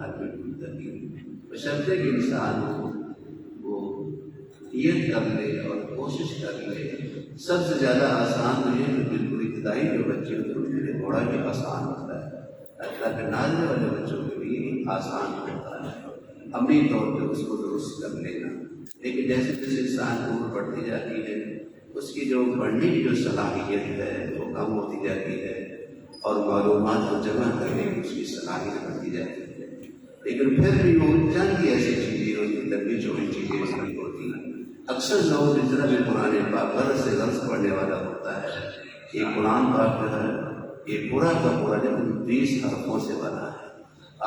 حل المتقین، بشرطے کہ انسان وہ نیت کر لے اور کوشش کر لے۔ سب سے زیادہ آسان تو یہ بالکل ابتدائی جو بچے ہوتے ہیں ان کے لیے بڑا ہی آسان ہوتا ہے، اللہ کے نازلے والے بچوں کے لیے آسان ہوتا ہے عملی طور پہ اس کو درست کر لینا۔ لیکن جیسے جیسے انسان عمر بڑھتی جاتی ہے اس کی جو پڑھنے کی جو صلاحیت ہے وہ کم ہوتی جاتی ہے اور معلومات کو جمع کرنے کی اس کی صلاحیت بڑھتی جاتی ہے، لیکن پھر بھی وہ چند ایسی چیزیں ہوتی لمبی چوڑی چیزیں نہیں ہوتی۔ اکثر لوگ اس طرح میں قرآن پاک غرض سے غرض پڑھنے والا ہوتا ہے۔ یہ قرآن پاک جو ہے یہ پورا کا پورا لیکن 20 حرفوں سے بنا ہے۔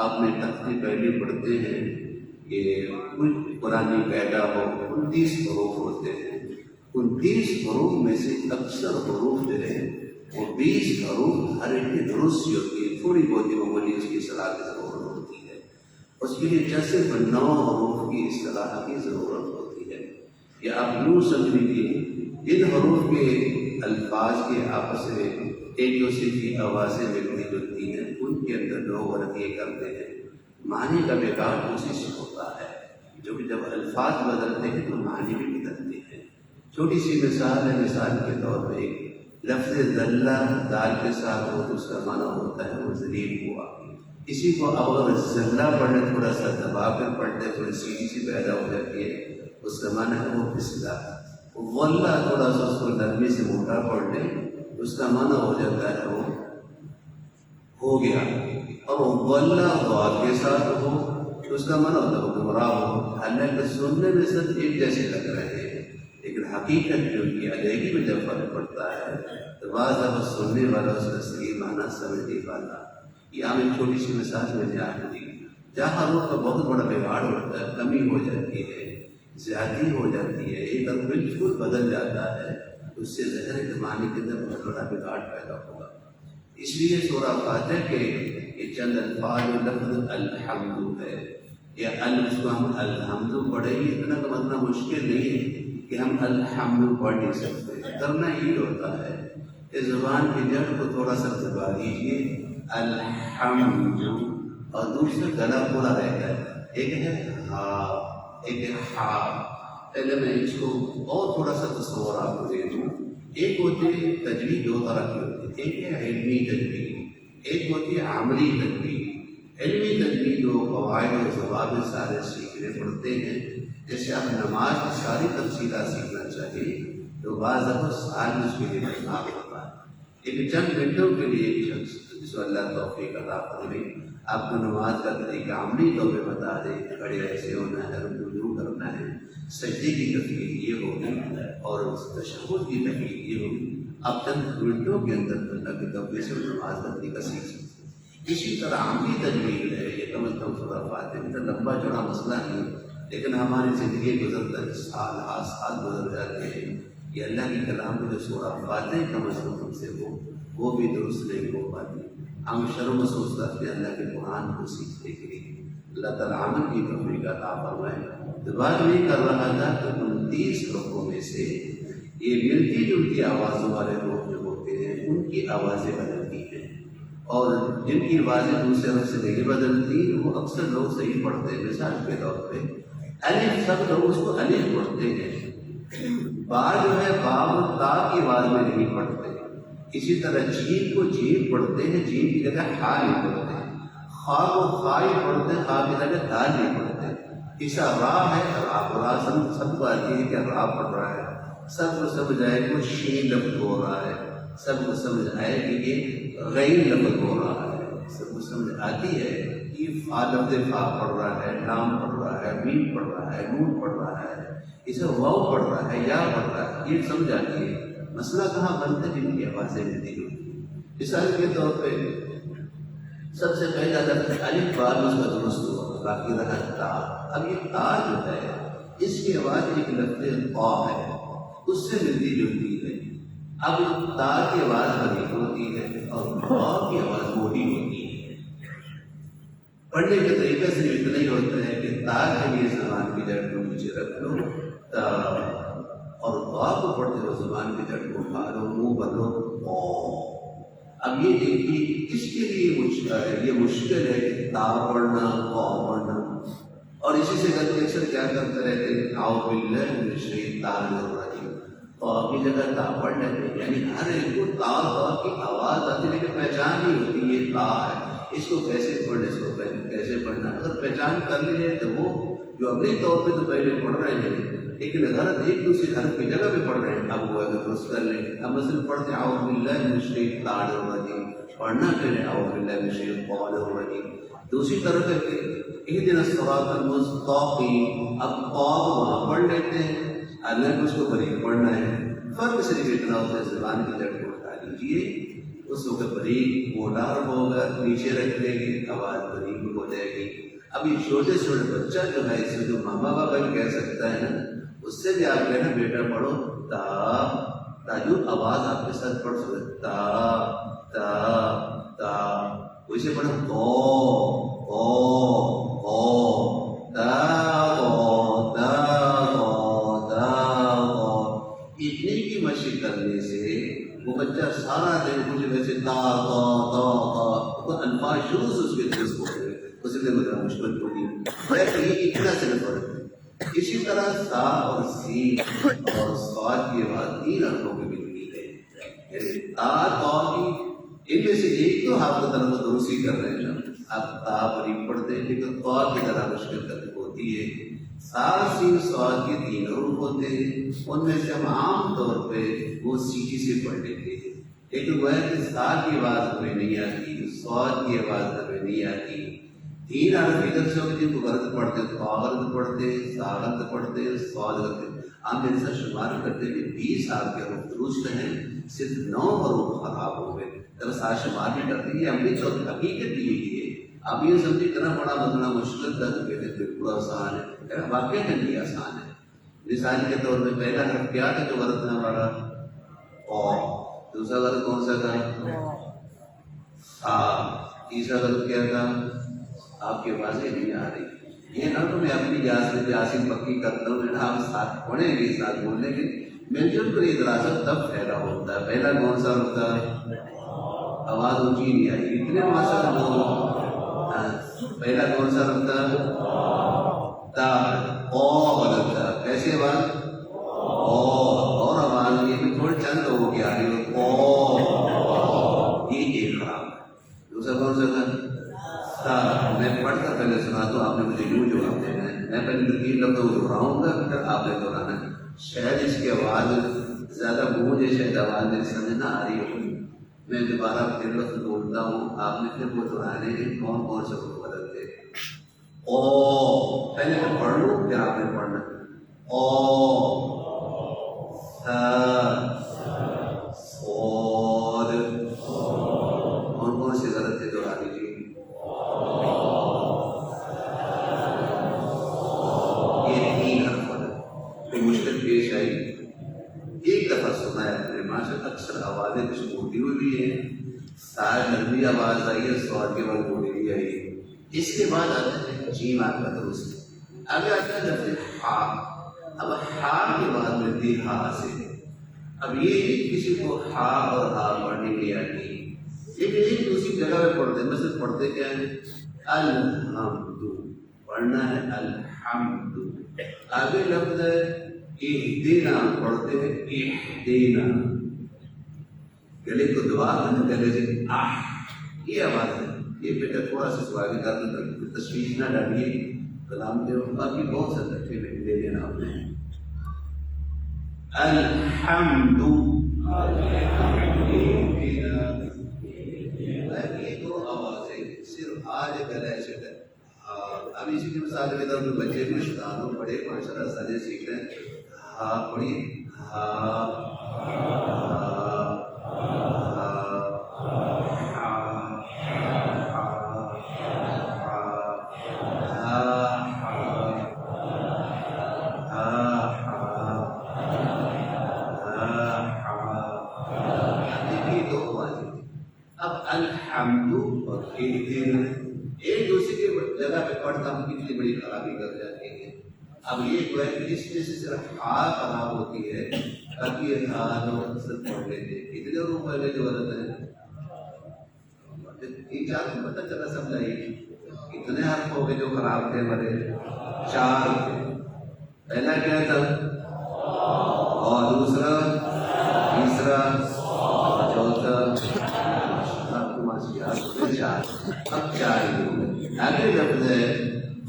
آپ نے تختی پہلی پڑھتے ہیں کہ کچھ قرآن پیدا ہو 29 حروف ہوتے ہیں، 29 حروف میں سے اکثر حروف جو ہے وہ 20 حروف ہر ایک کی درست سی ہوتی ہے، تھوڑی بہت معمولی اس کی اصلاح کی ضرورت ہوتی ہے، اس کے لیے صرف 9 حروف کی اصلاح کی ضرورت ہوتی ہے۔ یا آپ یوں سمجھ لیجیے ان حروف کے الفاظ کے آپس میں ایک دوسرے کی آوازیں ملتی جلتی ہیں، ان کے اندر لوگ غلط یہ کرتے ہیں، معنی کا بگاڑ اسی سے ہوتا ہے، جو کہ جب الفاظ بدلتے ہیں تو معنی بھی بدلتے ہیں۔ چھوٹی سی مثال ہے، مثال کے طور پہ لفظ ذلہ دال کے ساتھ ہو تو اس کا معنی ہوتا ہے وہ ذلیل ہوا۔ اسی کو اب اگر ذلہ پڑھنے تھوڑا سا دبا کر پڑھتے تھوڑی سیدھی سی پیدا ہو جاتی ہے، اس کا معنی ہے وہ پھسلا۔ غلہ تھوڑا سا اس کو نرمی سے موٹا پڑھ لیں اس کا معنی ہو جاتا ہے وہ ہو گیا، اور غلہ غار کے ساتھ ہو تو اس کا معنی ہوتا ہے وہ گمراہ ہو۔ حالانکہ سننے میں سب ایک جیسے لگ رہے ہیں لیکن حقیقت جو کی ادائیگی میں جب فرق پڑتا ہے تو بعض دفعہ سننے والا اس کا صحیح معنی سمجھنے والا۔ یہ ہم ایک چھوٹی سی مثال میں جان دی جہاں روح کا بہت بڑا بگاڑ ہوتا ہے، کمی ہو جاتی ہے، زیادتی ہو جاتی ہے، ایک دم بالکل بدل جاتا ہے، اس سے ظاہر ہے کہ معنی کے اندر بہت بڑا بگاڑ پیدا ہوگا۔ اس لیے سورہ فاتحہ کے یہ چند الفاظ لفظ الحمد ہے، یا اس کو ہم الحمد پڑھیں گے، اتنا کا مطلب مشکل نہیں ہے کہ ہم الحمد پڑھ نہیں سکتے، کرنا یہ ہوتا ہے کہ زبان کی جڑ کو تھوڑا سا دبا دیجیے الحمد، اور دوسرا گلا پورا رہتا ہے، ایک ہے ہا ایک ہے ہا۔ پہلے میں اس کو اور تھوڑا سا تصور آپ کو دے دوں۔ ایک ہوتی ہے تجوید دو طرح کی ہوتی ہے، ایک ہے علمی تجوید، ایک ہوتی ہے عملی تجوید۔ علمی تجوید جو قواعد و ضوابط سارے سیکھنے پڑتے ہیں، جیسے آپ نماز کی ساری تفصیلات سیکھنا چاہیے تو بعض دفعہ سال میں اس کے لیے مشناب ہوتا ہے، لیکن چند گھنٹوں کے لیے ایک شخص جس کو اللہ توفیق عطا فرمائے آپ کو نماز کا طریقہ عملی طور پہ بتا دے، کھڑے ایسے ہونا ہے، رکوع کرنا ہے، سجدے کی تفصیل یہ ہوگی اور تشہد کی تفصیل یہ ہوگی۔ آپ چند گھنٹوں کے اندر اللہ کی توفیق سے نماز کا طریقہ سیکھ سکتے ہیں۔ اسی طرح عملی تجوید ہے، یہ کم از کم سورہ فاتحہ کا لمبا چوڑا مسئلہ نہیں، لیکن ہماری زندگی گزرتا ہے، سال گزر جاتے ہیں، یہ اللہ کی کلام میں جو سورہ فاتحہ کم از کم سے وہ بھی درست نہیں ہو پاتی۔ ہم شرم محسوس کرتے ہیں اللہ کے قرآن کو سیکھنے کے لیے، اللہ تعالیٰ عمل کی توفیق عطا فرمائے۔ تو بات نہیں کر رہا تھا کہ 29 حروفوں میں سے یہ ملتی جلتی آوازوں والے لوگ جو ہوتے ہیں ان کی آوازیں بدلتی ہیں، اور جن کی آوازیں دوسرے حرف سے نہیں بدلتی وہ اکثر لوگ صحیح پڑھتے ہیں۔ مثال کے طور پہ الف، سب لوگ اس کو الف پڑھتے ہیں، با جو ہے با و تا کی آواز میں نہیں پڑھتے۔ اسی طرح جیم کو جیم پڑھتے ہیں، جیم کی جگہ ہا نہیں پڑھتے، خا کو خا ہی پڑھتے ہیں، خا کی جگہ دال نہیں پڑھتے۔ ایسا را ہے، را سب کو آتی ہے کہ را پڑھ رہا ہے، سب کو سمجھ آئے کہ وہ شین لفظ ہو رہا ہے، سب کو سمجھ آئے کہ یہ غین لفظ ہو رہا ہے، سب کو سمجھ آتی ہے کہ فا لفظ فا پڑھ رہا ہے، لام پڑھ رہا ہے، میم پڑھ رہا ہے، نون پڑھ رہا ہے، اسے واو پڑھ رہا ہے، یا پڑھ رہا ہے، یہ سمجھ آتی ہے۔ مسئلہ کہاں بنتا ہے؟ جن کی آوازیں ملتی ہوتی ہیں۔ مثال کے طور پہ سب سے پہلا لفظ الف با اس کا درست ہوا، باقی رہا تا۔ اب یہ تا جو ہے اس کی آواز ایک لفظ قا ہے اس سے ملتی جلتی ہے۔ اب تا کی آواز بڑی ہوتی ہے اور قا کی آواز موٹی ہوتی ہے۔ پڑھنے کے طریقے سے اتنا ہی ہوتا ہے کہ تا کے لیے زبان کی جڑ کو نیچے رکھ لو اور قا کو پڑھتے ہو زبان کی جڑ کو اٹھا لو، منہ بھر لو قا۔ اب یہ دیکھیے کس کے لیے یہ مشکل ہے کہ تا پڑھنا قا پڑھنا، اور اسی سے غلط اکثر کیا کرتے رہتے ہیں آؤ باللہ من الشیطان الرجیم، قا کی جگہ تا پڑھ لیتے ہیں، یعنی ہر ایک کو تا کی آواز آتی لیکن پہچان نہیں ہوتی یہ تا ہے، اس کو کیسے پڑھنا، اس کو کیسے پڑھنا، اگر پہچان کر لیے تو وہ جو اپنے طور پہ تو پہلے پڑھ رہے ہیں لیکن غلط ایک دوسرے حرف کی جگہ پہ پڑھ رہے ہیں، اب وہ اگر درست کر لیں، اب مثلا پڑھتے ہیں اعوذ باللہ من الشیطان الرجیم، پڑھنا پھر اعوذ باللہ من الشیطان الرجیم، دوسری طرف ہے کہ اہدنا الصراط المستقیم، اب قاف وہاں پڑھ لیتے ہیں، اللہ کو اس کو بریک پڑھنا ہے، فرق صرف اتنا ہوتا ہے زبان کی جڑ کو اٹھا لیجیے، اس وقت بریک موٹا حرف ہوگا، نیچے رکھ لیں گے آواز بریک ہو جائے گی۔ اب یہ چھوٹے چھوٹے بچہ جو ہے اس میں جو ماما بابا بھی کہہ سکتا ہے نا، اس سے بھی آپ کہنا بیٹا پڑھو تا، تاجو آواز آپ کے ساتھ پڑھ سکتے، تا تا تا، ویسے پڑھو تو تا تا تا، اتنی کی مشق کرنے سے وہ بچہ سارا دن مجھے ویسے تا تا تا تا الفاظ شروع سے اس کے درست ہو گئے، اس لیے مجھے مشکل ہوگی، لیکن یہ اتنا سے فرق ہے۔ اسی طرح سا اور سین اور صاد کی آواز تین حرفوں کی ملتی ہے، یعنی تا تا کی ان میں سے ایک تو آپ کو طرف درستی کر رہے ہیں، آپ تا بریک پڑھتے ہیں لیکن تا کی طرح مشکل تک ہوتی ہے۔ سا سین صاد کے تین حروف ہوتے ہیں، ان میں سے ہم عام طور پہ وہ سیدھی سے پڑھ لیتے ہیں، لیکن وہ ہے کہ سا کی آواز ہمیں نہیں آتی، صاد کی آواز ہمیں نہیں آتی، تین حرف ادھر سے ہوتے جن کو غلط پڑھتے ہیں، تو غلط پڑھتے ہیں، سا غلط پڑھتے ہیں، صاد غلط، ہم ایسا شمار کرتے ہیں کہ 20 آپ کے حروف درست ہیں، صرف 9 حروف خراب ہو گئے، اگر سا شمار بھی کرتے ہیں ہم بھی تو حقیقت یہ ہے، اب یہ سمجھے اتنا بڑا بدلنا مشکل تھا تو کہتے ہیں بالکل آسان ہے، واقعہ نہیں آسان ہے۔ مثال کے طور پہ پہلا حرف کیا تھا جو غلط تھا ہمارا؟ او، دوسرا غلط کون سا تھا؟ سا، تیسرا غلط کیا تھا؟ آپ کی آوازیں نہیں آ رہی، یہ نہ تو میں اپنی یاسین پکی کرتا ہوں نا، آپ ساتھ پڑھیں گے ساتھ بولنے کے، مل جل کر ادراجت تب پیدا ہوتا ہے۔ پہلا کون سا ہوتا ہے؟ آواز اونچی نہیں آئی، اتنے ماشاء اللہ، پہلا کون سا ہوتا ہے؟ تا، او غلط تھا، کیسے آواز؟ اور آواز یہ بھی تھوڑی چند لوگوں کی آ رہی ہو، یہ ایک خراب ہے۔ دوسرا کون سا تھا؟ میں پڑھ کر پہلے سنا تو آپ نے مجھے یوں جواب دینا ہے، میں پہلے 3 لفظ دہراؤں گا پھر آپ نے دہرانا ہے، شاید اس کی آواز زیادہ گونج ہے، شاید آواز میری سمجھ نہ آ رہی ہو، میں دوبارہ 3 لفظ بولتا ہوں، آپ نے پھر وہ دہرانے ہیں کون کون سے وہ غلط ہے۔ او، پہلے میں پڑھ لوں پھر آپ نے پڑھنا، او صاد کون کون سے غلط ہے دہرا دیجیے۔ مشکل پیش آئی، ایک دفعہ سنا ہے اپنے ماں سے، اکثر آوازیں کچھ موٹی ہوئی بھی ہیں، سارے نرمی آواز آئی ہے، سواد کے بعد موٹی بھی آئی ہے۔ اس کے بعد آتا ہے جیم آپ کا درست، آگے آتا ہے لفظ ہا، اب ہا کے بعد ملتی ہا سے، اب یہ کسی کو ہا اور ہا پڑھنے نہیں آتی، لیکن ایک دوسری جگہ پہ پڑھتے ہیں، مثلا پڑھتے کیا ہے؟ الحمد، پڑھنا ہے الحمد، آگے لفظ ہے اہدنا، پڑھتے ہیں اہدنا، گلے کو دعا کرنا، گلے سے یہ آواز ہے، یہ بیٹا تھوڑا سا سوال کر دیں، تشویش نہ ڈالیے، کلام دے باقی بہت سے بچے لے لینا آپ نے۔ الحمد، یہ 2 آوازیں صرف آج گلے سے ہے۔ اب اسی کی مثال کے طور پہ بچے بھی شدانوں بڑے ماشاء اللہ سارے سیکھ رہے ہیں، ہا پڑھیے، ہا الحمد اور ایک دوسرے کی جگہ پہ پڑھتا ہوں کتنی بڑی خرابی کر جاتی ہے۔ اب یہ ہے کہ اس میں سے صرف ہا خراب ہوتی ہے، باقی ہا جو اکثر پڑھ لیتے، کتنے روپ پہلے جو غلط ہے یہ چار کو پتہ چلا سمجھائیے کتنے حرف ہو گئے جو خراب تھے ہمارے؟ 4 تھے. پہلا کیا تھا؟ اور دوسرا، تیسرا، چوتھا، آپ کو معاشیات 4. اب 4 ہی ہو گئے. آگے لفظ ہے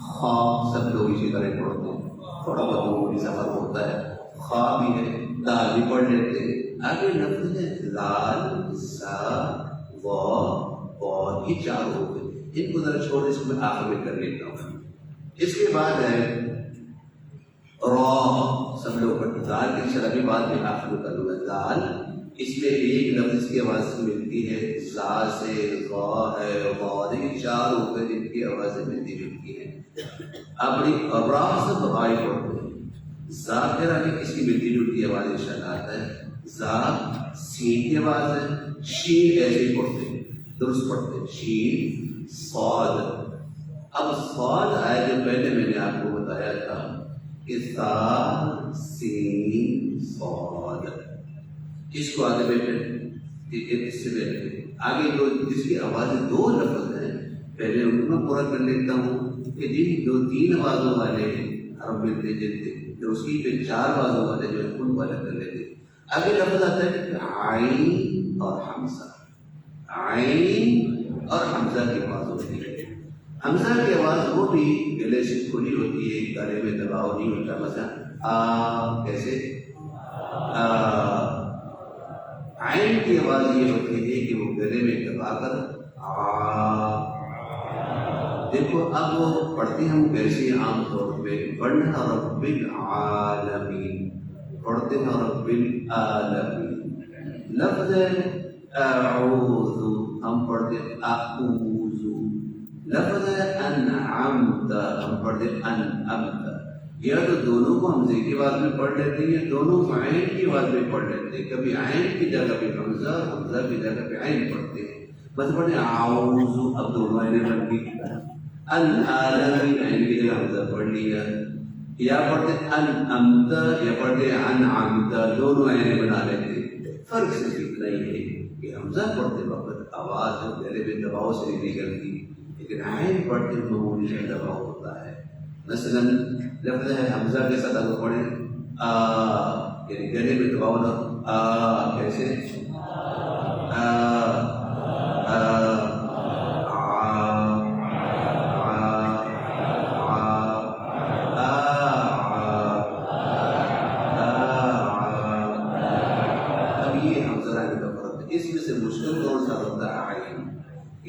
خا. سب لوگ اسی طرح پڑھتے ہیں، تھوڑا بہت معمولی سفر ہوتا ہے. خا بھی ہے، دال بھی پڑھ لیتے ہیں. آگے لفظ ہے لال، سا، اور یہ 4 ہو گئے. ان کو ذرا چھوڑ اس کو میں آخر میں کر لیتا ہوں. اس کے بعد ہے را. سب لوگ دال کی شرابی بات میں آخر میں کر لوں گا. دال اس میں ایک لفظ کی آواز سے ملتی ہے، زا سے غا ہے، غا یہ 4 ہو گئے جن کی آوازیں ملتی جلتی ہیں. اپنی را سب غائب پڑھتے ہیں. زا کے آگے اس کی ملتی جلتی آواز ارشاد آتا ہے. زا سین کی آواز ہے، شین ایسے ہی پڑھتے ہیں، درست پڑھتے ہیں. شین صاد. اب صاد آئے جو پہلے میں نے آپ کو بتایا تھا کہ سا سین صاد. اس کو آگے بیٹھے اس سے بیٹھے آگے جو جس کی آوازیں 2 لفظ ہیں پہلے ان کو میں پورا کر لیتا ہوں کہ جن جو 3 آوازوں والے حرف ملتے جلتے پھر اس کی جو 4 آوازوں والے جو ہے ان والا کر لیتے. آگے لفظ آتا ہے کہ عین اور حمزہ. عین اور حمزہ کی آواز ہوتی ہے. حمزہ کی آواز وہ بھی گلے سے کھلی ہوتی ہے، گلے میں دباؤ نہیں ہوتا. مثلا آ کیسے؟ عین کی آواز یہ ہوتی ہے کہ وہ گلے میں دبا کر آ. دیکھو اب وہ پڑھتے ہم ویسے عام طور پہ پڑھنا رب العالمین پڑھتے ہیں. رب العالمین لفظ اعوذ ہم پڑھتے اعوذ. لفظ انعمت ہم پڑھتے انعمت. یا تو دونوں کو حمزے کی آواز میں پڑھ لیتے ہیں، دونوں کو عین کی آواز میں پڑھ لیتے ہیں. کبھی عین کی جگہ پہ حمزہ، حمزہ کی جگہ پہ عین پڑھتے ہیں. بس پڑھتے اعوذ. اب دونوں عینیں بن گئی. العالمین عین کی جگہ حمزہ پڑھ لیا. یا پڑھتے انعمت یا پڑھتے انعمت، دونوں عینیں بنا لیتے. فرق صرف اتنا ہی ہے کہ حمزہ پڑھتے وقت آواز جو گلے میں دباؤ سے نہیں نکلتی، لیکن عین پڑھتے معمولی سے دباؤ ہوتا ہے. مثلا لفظ ہے حمزہ کے ساتھ اگر پڑھیں آ یعنی گلے میں دباؤ نہ آ کیسے؟ آ آ اس میں سے مشکل کون سا ہوتا ہے؟ عین.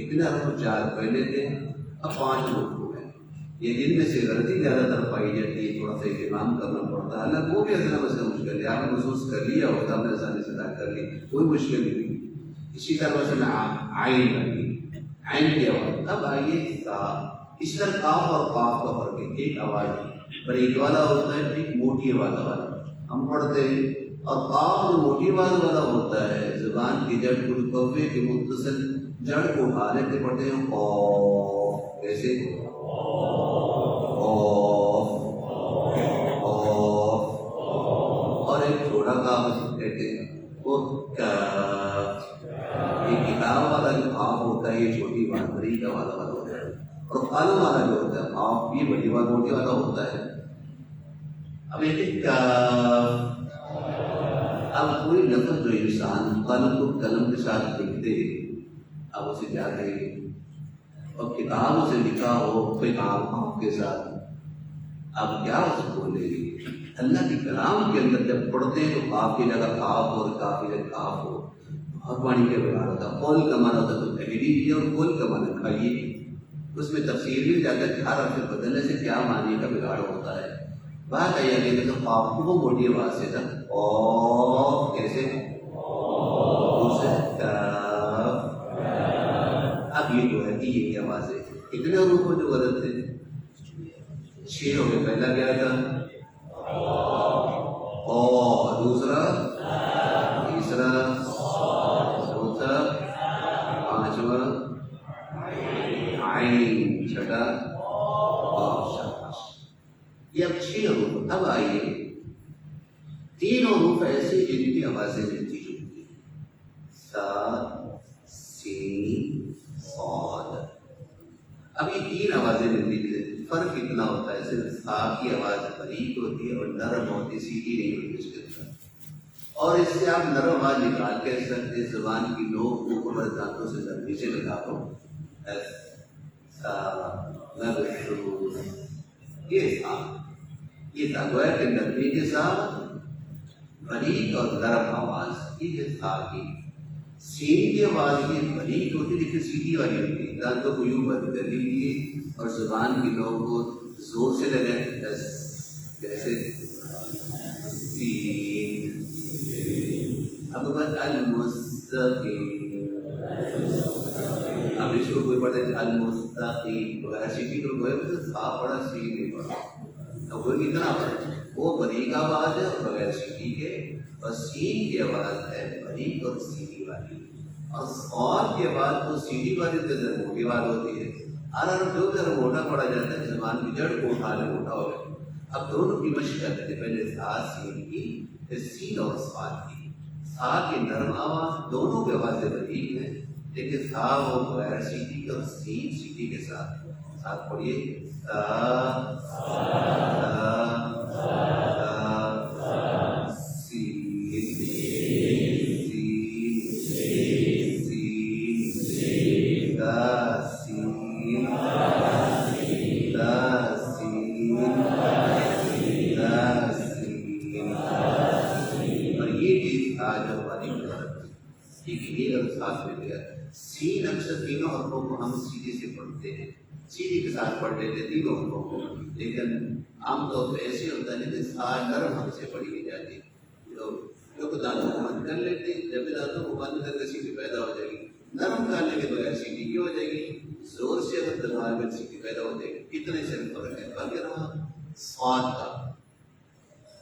اتنا حرف 4 پہلے تھے، اب 5 لوگ ہو گئے. یہ جن میں سے غلطی زیادہ تر پائی جاتی ہے، تھوڑا سا اہتمام کرنا پڑتا ہے. اللہ وہ بھی اصل مسئلہ مشکل ہے. آپ نے محسوس کر لیا ہوتا، ہم نے آسانی سے ادا کر لی، کوئی مشکل نہیں. اسی طرح سے عین بنی عین کی آواز. اب آئیے سا. اس طرح کاف اور قاف کا فرق ہے. ایک آواز بریک والا ہوتا ہے، ایک موٹی آواز والا ہم پڑھتے ہیں. اور قاف جو موٹی آواز والا ہوتا ہے زبان کی جڑ کو کوے کے متصل جڑ کو اٹھا لیتے پڑھتے ہیں قاف. کیسے؟ اور ایک چھوٹا کاف کہتے ہیں وہ کاف. یہ کتاب والا جو کاف ہوتا ہے یہ چھوٹی بات بڑی کا والا ہوتا ہے. اور قلم والا جو ہوتا ہے کاف یہ بڑی بات موٹی والا ہوتا ہے. اب ایک کاف. اب کوئی لفظ جو انسان قلم کو قلم کے ساتھ لکھتے اب اسے کیا کہیں گے؟ اور کتاب سے لکھا ہو کتاب کے ساتھ اب کیا اس کو بولے گی؟ اللہ کے کلام کے اندر جب پڑھتے ہیں تو کاف کی جگہ کاف اور کاف کی جگہ کاف ہو. بہت پانی کے بگاڑ ہوتا ہے. قول کا معنی ہوتا ہے تو تحریر اور قول کا معنی کھائیے. اس میں تفسیر بھی جاتا ہے کہ ہر حرف بدلنے سے کیا معنی کا بگاڑ ہوتا ہے. بات آئی آگے کہ کاف کو وہ موٹی آواز سے تھا اور کیسے اب یہ جو ہے کہ یہ کیا آواز ہے. کتنے حروف جو غلط تھے؟ 6 ہو گئے. پہلا کیا تھا؟ اور دوسرا، تیسرا، چوتھا، 5واں عین، چھٹا یہ اب 6 حروف. اب آئیے 3 حروف ایسے جن کی آوازیں ملتی جلتی ہیں. سا، سین، صاد. آوازیں ملتی ہیں، فرق اتنا ہوتا ہے، صرف سا کی آواز باریک ہوتی ہے اور نرم ہوتی، سیدھی نہیں ہوتی اس کے اندر. اور اس سے آپ نرم آواز نکال کے سکتے، زبان کی نوک اوپر دانتوں سے نیچے لگا دو، یہ تھا، یہ تھا گویا کے نرمی کے ساتھ باریک اور نرم آواز، یہ ہے تھا کی. سین کی آواز یہ باریک ہوتی لیکن سیدھی والی ہوتی ہے، دانتوں کو یوں بند کر لیجیے اور زبان کی نوک کو زور سے لگائیں، جیسے سین. اب بات المستقیم، اب اس کو کوئی پڑھتے ہیں المستقیم، بغیر سیدھی کو کوئی تھا پڑھا، سین نہیں پڑھا. اب کوئی کتنا پڑھا، وہ باریک آواز ہے اور بغیر سیدھی کے، اور سین کی آواز ہے باریک اور سیدھی والی. اور صاد کی آواز تو سیدھی والی سے ذرا موٹی آواز ہوتی ہے. جو ذرا موٹا پڑا جاتا ہے زبان کی جڑ کو اٹھا لے موٹا ہو جائے. اب دونوں کی مشق کرتے ہیں، پہلے سا سین کی، پھر سین اور صاد کی. سا کی نرم آواز، دونوں کی آوازیں باریک ہیں لیکن سا وہ بغیر سیدھی اور سین سیدھی کے ساتھ. ساتھ پڑھیے سین. اکثر تینوں حرفوں کو ہم سیدھے سے پڑھتے ہیں، سیدھی کے ساتھ پڑھ لیتے ہیں تینوں حرفوں کو، لیکن عام طور پہ ایسے ہوتا ہے کہ سا نرم ہم سے پڑھی جاتی ہے. جو دانتوں کو بند کر لیتے ہیں، جب دانتوں کو بند کر کے سیدھی پیدا ہو جائے گی، نرم کرنے کے بغیر سیدھی کی ہو جائے گی، زور سے اگر دبا کر سیدھی پیدا ہو جائے گی. اتنے سے فرق ہے. باقی رہا سواد کا.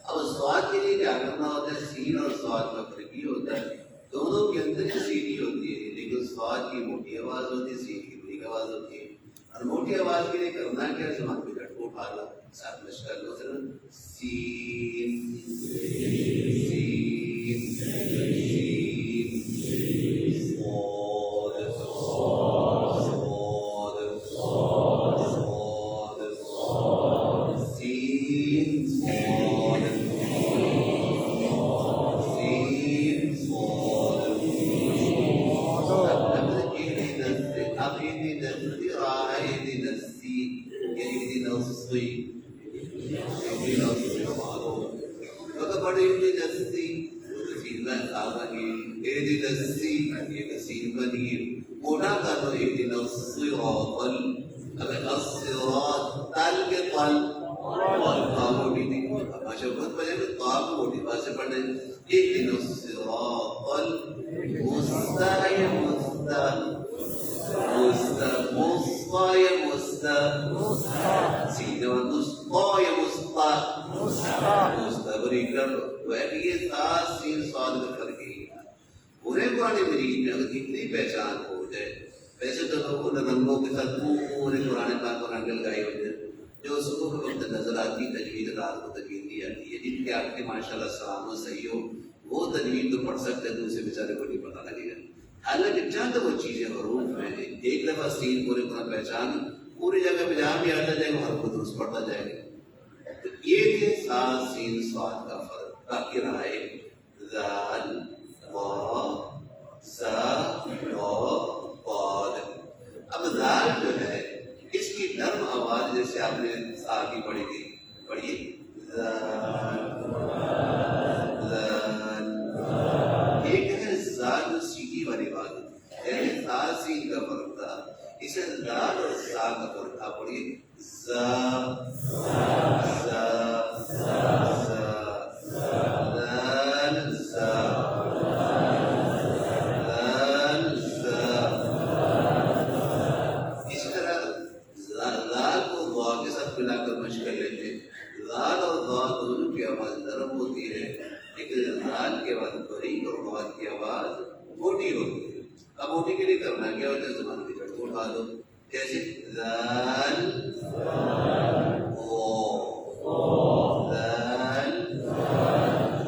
اب سواد کے لیے کیا کرنا ہوتا ہے، سین اور سواد کا فرق یہ ہوتا ہے دونوں کے اندر سیدھی ہوتی ہے لیکن سواد کی موٹی آواز ہوتی ہے، سین کی بریک آواز ہوتی ہے. اور موٹی آواز کے لیے کرنا کیا، زبان پہ جڑ کو اٹھا لا، ساتھ مشق کر لو، سین سین سین صاد صاد صاد صاد سین صاد سین صاد. اب اهدنا الصراط اهدنا السين اهدنا الصين اهدنا الصراط. مگر بڑے اهدنا السين سین میں آگا ہے، اهدنا السين یہ سین بنی موٹا کر دو، اهدنا الصراط. اگر الصراط تل کے پل اور تا موٹی تھی، مشقت وجہ میں تا کو موٹی بات سے پڑھنے، اهدنا الصراط المستقيم پورے قرآن مجید میں اگر اتنی پہچان ہو جائے، ویسے تو لوگوں نے رنگوں کے ساتھ پورے قرآن پاک کو رنگ لگائے ہوتے ہیں، جو صبح کے وقت نظر آتی تجوید، رات کو تجوید دی جاتی ہے. جن کے آپ کے ماشاء اللہ سلام و صحیح ہو وہ تجوید تو پڑھ سکتے ہیں، دوسرے بیچارے کو نہیں پتہ لگے گا. حالانکہ چند وہ چیزیں حروف میں ایک دفعہ سین پورے قرآن پہچان پوری جگہ پہ جہاں بھی آتا جائے گا ہر کو درست پڑھتا جائے گا. تو یہ تھے سا سین صاد کا فرق. باقی رہا ہے ذال وا سا وا قاد. اب ذال جو ہے اس کی نرم آواز جیسے آپ نے سا کی پڑھی تھی، پڑھیے ایک ہے زال سیدھی والی بات، یعنی سا سین کا فرق تھا، اسے زال اور سا کا فرق تھا. پڑھیے زا زا زا زال زا زال زا. اسی طرح زال کو دعا کے ساتھ ملا کر مشق کر لیتے ہیں. زال اور دعا دونوں کی آواز نرم ہوتی ہے لیکن زال کی آواز باریک اور دعا کی آواز موٹی ہوتی ہے. اب موٹی کے لیے کرنا کیا ہوتا ہے، زبان کی جڑ کو اٹھا دو، جیسے زال او زال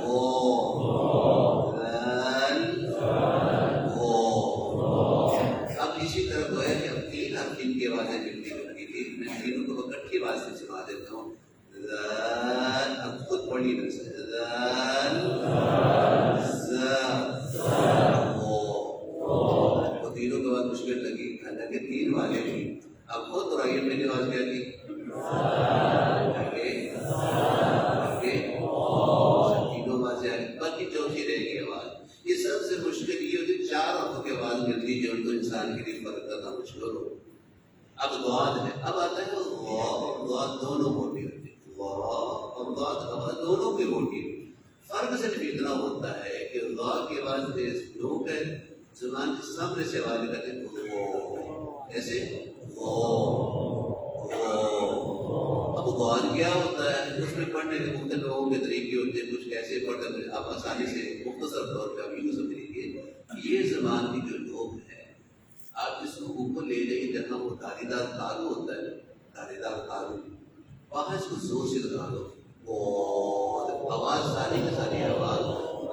او زال او. اب اسی طرح تو ہے کہ اب تین حرف کی آوازیں ملتی جلتی تھی، اب ضاد ہے، اب آتا ہے ضاد دونوں موٹی ہوتی ہے، اور ضاد اب دونوں کی موٹی ہے۔ فرق صرف اتنا ہوتا ہے کہ ضاد کے بعد لوگ زبان کے سامنے سے آواز کرتے ہیں ایسے اب ضاد کیا ہوتا ہے، اس میں پڑھنے کے مختلف لوگوں کے طریقے ہوتے ہیں، کچھ کیسے پڑھتے ہیں، آپ آسانی سے مختصر طور پہ آپ یوں سمجھ لیجیے یہ زبان کی جو لوگ ہے آپ اس کو اوپر لے جائیے جہاں وہ دھاری دار تالو ہوتا ہے، دھاری دار تالو وہاں اس کو زور سے لگا دو اور آواز ساری کی ساری آواز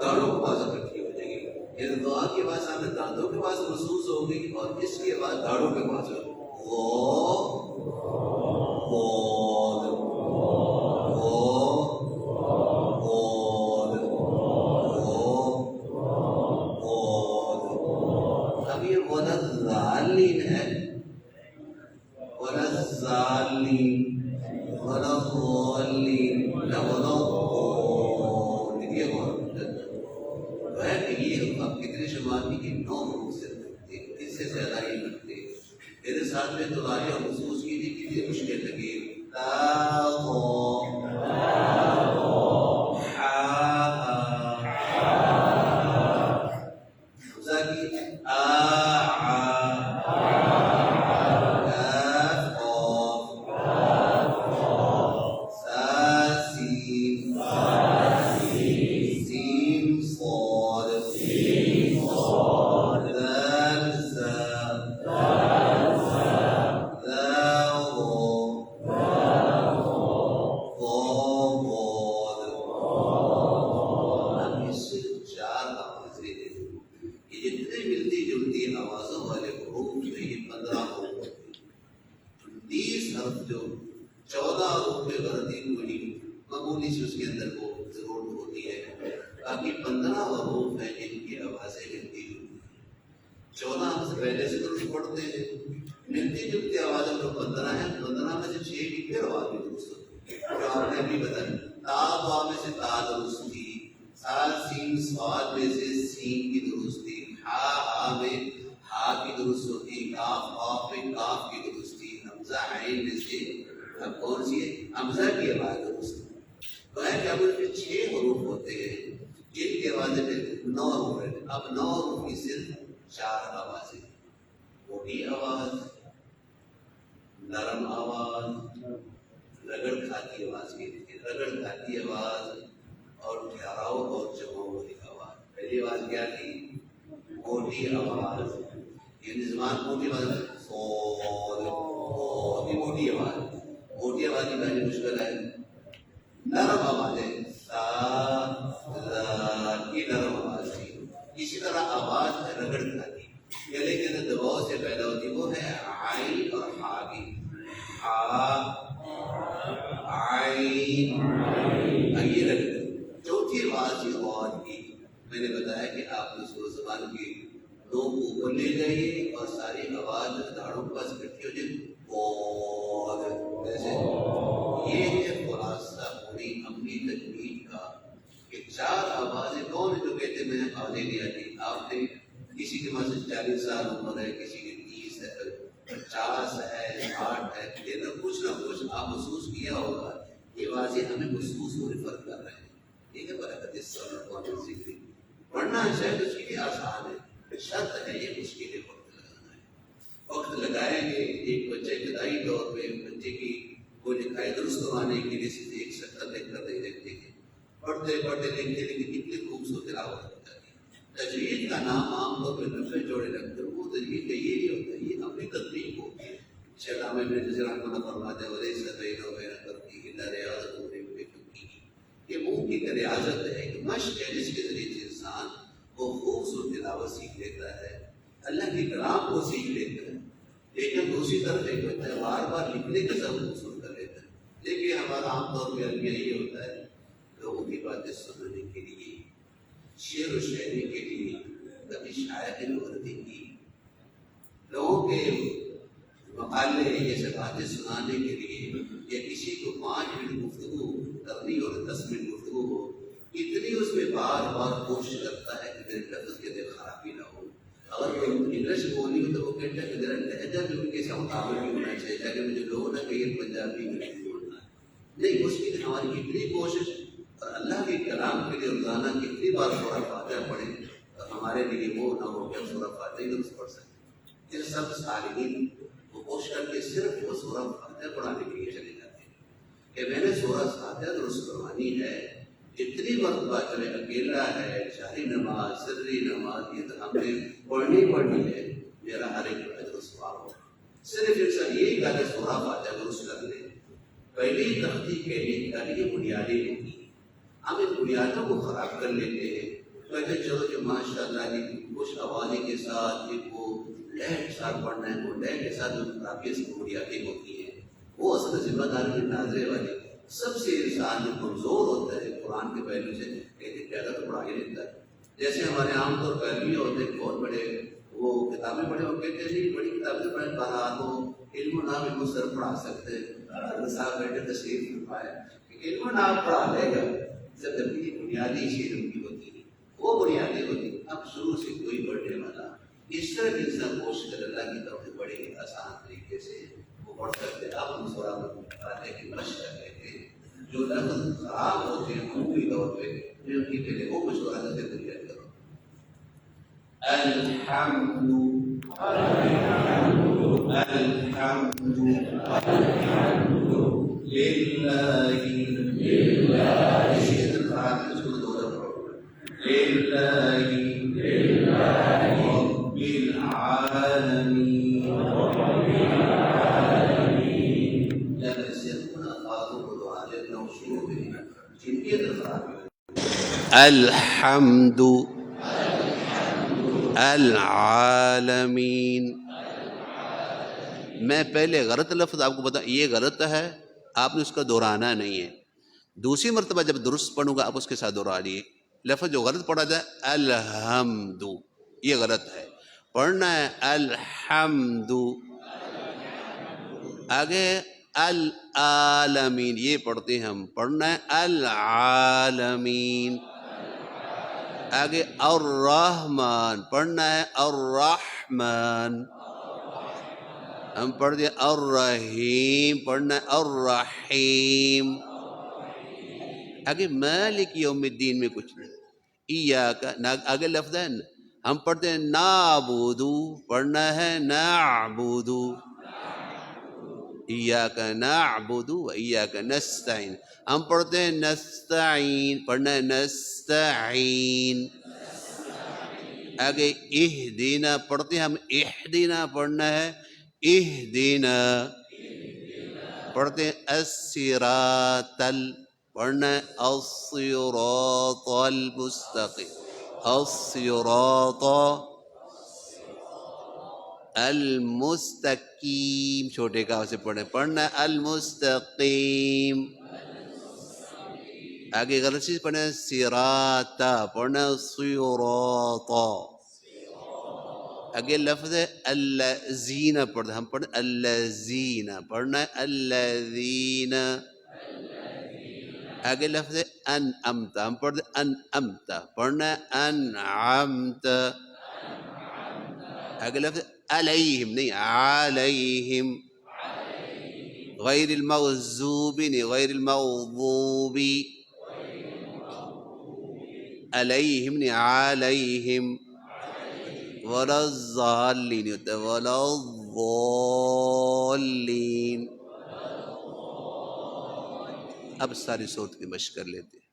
گاڑوں کے پاس اکٹھی ہو جائے گی، یعنی دعا کی آواز ہمیں دانتوں کے پاس محسوس ہوگی اور اس کی آواز گاڑوں کے پاس ہوگی۔ اب یہ ولضالین ہے، ولضالین ولضالین نہ یہ اب کتنے شمالی کی 9 حروف سے لگتے ہیں، اس سے زیادہ ہی لگتے ہیں۔ میرے ساتھ میں تو آئے اور محسوس کیجیے کتنی مشکل لگی۔ اب 9 حروف کی صرف 4 آوازیں، موٹی آواز، نرم آواز، رگڑ کھاتی آواز کی رگڑ کھاتی آواز اور ٹھہراؤ اور جمع والی آواز۔ پہلی آواز کیا تھی؟ موٹی آواز، یہ زبان موٹی آواز موٹی آواز، موٹی آواز کی پہلی مشکل ہے۔ نرم آواز ہے کی نرم آواز تھی، اسی طرح آواز ہے رگڑ کھاتی، یہ لیکن دباؤ سے پیدا ہوتی، وہ ہے عین اور ہا کی، یہ رگڑ۔ چوتھی آواز یہ غور کی، میں نے بتایا کہ آپ اس کو زبان کی 2 کو اوپر لے جائیے اور ساری آواز داڑھوں کے پاس اکٹھی ہو جائے ایسے۔ یہ ہے خلاصہ پوری اپنی تجوید کا کہ 4 آوازیں کون جو کہتے میں آوازیں نہیں آتی۔ آپ نے کسی کے پاس 40 سال عمر ہے، کسی کے 30 ہے، 50 ہے، 60 ہے، یہ کچھ نہ کچھ آپ محسوس کیا ہوگا، یہ آوازیں ہمیں محسوس ہو ریفر کر رہے ہیں۔ ٹھیک ہے، برکت ذکر پڑھنا شاید اس کے لیے آسان ہے، شرط ہے یہ اس کے لیے وقت لگانا ہے۔ وقت لگائیں گے، ایک بچے ابتدائی طور پہ بچے کی وہ لکھائی درست کروانے کے لیے صرف ایک شکل لکھ کر دے دیتے ہیں، پڑھتے پڑھتے لکھتے لکھتے کتنی خوبصورت تلاوت ہو جاتی ہے۔ تجوید کا نام عام طور پہ نفے جوڑے رکھتے ہیں، وہ تجوید کا یہ نہیں ہوتا، یہ اپنی تطبیق ہوتی ہے۔ شیخ میں جیسے رحمۃ فرماتے ہیں ولیس بینہ و بین ترکی الا ریاضۃ بفقہ، یہ منہ کی ریاضت ہے، ایک مشق ہے جس کے ذریعے سے انسان وہ خوبصورت تلاوت سیکھ لیتا ہے، اللہ کے کلام کو سیکھ لیتا ہے۔ لیکن دوسری طرف ایک بچہ بار بار لکھنے کا سب محسوس کر لیتا ہے۔ لیکن ہمارا عام طور پہ المیہ یہ ہوتا ہے لوگوں کی باتیں سننے کے لیے، شعر و شاعری کے لیے، کبھی شاعری نے وردی کی، لوگوں کے مقالے جیسے باتیں سنانے کے لیے، یا کسی کو 5 منٹ گفتگو کرنی اور 10 منٹ گفتگو ہو، اتنی اس میں بار بار کوشش کرتا ہے کہ میرے لفظ کے دل خرابی نہ ہو۔ اگر کوئی انگلش بولنی ہو تو وہ کہتے ہیں کہ میرا لہجہ بھی ان کے ساتھ مطابق بھی ہونا چاہیے تاکہ مجھے لوگ نہ کہ یہ پنجابی میں بولنا ہے. نہیں، اس کے لیے ہماری اتنی کوشش، اور اللہ کے کلام کے لیے روزانہ کتنی بار سورہ فاتحہ پڑھیں تو ہمارے لیے وہ نہ ہو کہ ہم سورہ فاتحہ ہی درست پڑھ سکیں. پھر سب صالحین وہ کوشش کر کے صرف وہ سورہ فاتحہ پڑھانے کے لیے چلے جاتے ہیں کہ میں نے سورہ فاتحہ درست کروانی ہے. جتنی مرتبہ چلے اکیلا ہے، شاہی نماز، سری نماز، یہ تو ہم نے پڑھنی ہے. میرا ہر ایک درست ہو. صرف ایک سب یہی کہا کہ سورہ فاتحہ درست کر لیں. پہلی تختی کہنے کا یہ بنیادیں ہوتی ہیں. ہم ان بنیادوں کو خراب کر لیتے ہیں. کہتے چلو جو ماشاء اللہ کی خوش آوازی کے ساتھ ایک وہ لہر کے ساتھ پڑھنا ہے، وہ لہر کے ساتھ جو خرابی کی بنیادیں ہوتی ہیں وہ اصل ذمہ داری ناظرے والی. سب سے انسان جو کمزور ہوتا ہے قرآن کے پہلو سے کہتے زیادہ تو پڑھا ہی لیتا ہے. جیسے ہمارے عام طور پر بھی ہوتے ہیں بہت بڑے وہ کتابیں پڑھے، وہ کہتے ہیں نہیں بڑی کتابیں پڑھیں پڑھا تو علم و نام علم سر پڑھا سکتے ہیں. صاحب بیٹھے تشریف فرمائے کہ علم و نام پڑھا لے گا جب یہ بنیادی چیز ان کی ہوتی ہے، وہ بنیادی ہوتی ہے. اب شروع سے کوئی پڑھنے والا اس طرح کی انسان کوشش کر اللہ کی طرف سے بڑے آسان طریقے سے وہ پڑھ سکتے ہیں. اب ہم سورہ فاتحہ کی مشق کر لیتے ہیں. جو لفظ خراب ہوتے ہیں عمومی طور پہ ان کی پہلے وہ مشورہ سے تیار کرو. الحمد الحمد العالمین. میں پہلے غلط لفظ آپ کو بتا، یہ غلط ہے، آپ نے اس کا دہرانا نہیں ہے. دوسری مرتبہ جب درست پڑھوں گا آپ اس کے ساتھ دہرا لیے. لفظ جو غلط پڑھا جائے الحمد، یہ غلط ہے. پڑھنا ہے الحمد، آگے العالمین یہ پڑھتے ہیں ہم. پڑھنا ہے العالمین. آگے الرحمن، پڑھنا ہے الرحمن. ہم پڑھ دیں الرحیم، پڑھنا ہے الرحیم. آگے مالک یوم الدین میں کچھ نہیں. ایاک، آگے لفظ ہے ہم پڑھتے ہیں نعبدو، پڑھنا ہے نعبدو. ایاک نعبدو و ایاک نستعین. ہم پڑھتے ہیں نستعین، پڑھنا ہے نستعین. آگے اہدینا پڑھتے ہیں ہم اہدینا، پڑھنا ہے اہدینا. پڑھتے ہیں الصراط، پڑھنا ہے الصراط المستقیم. الصراط المستقیم، چھوٹے کاف سے پڑھیں، پڑھنا ہے المستقیم. آگے غلط چیز پڑھیں صراطا، پڑھنا ہے صراطا. آگے لفظ ہے الذین، پڑھتے ہم پڑھیں الذین، پڑھنا ہے الذین. آگے لفظ ہے انعمت، ہم پڑھتے انعمت، پڑھنا ہے انعمت. آگے لفظ علیہم، نہیں علیہم. غیر المغضوب نہیں غیر المغضوب. علیہم نہیں علیہم. ولا الضالین ہوتا ہے ولا الضالین. اب ساری صورت کی مشق کر لیتے ہیں.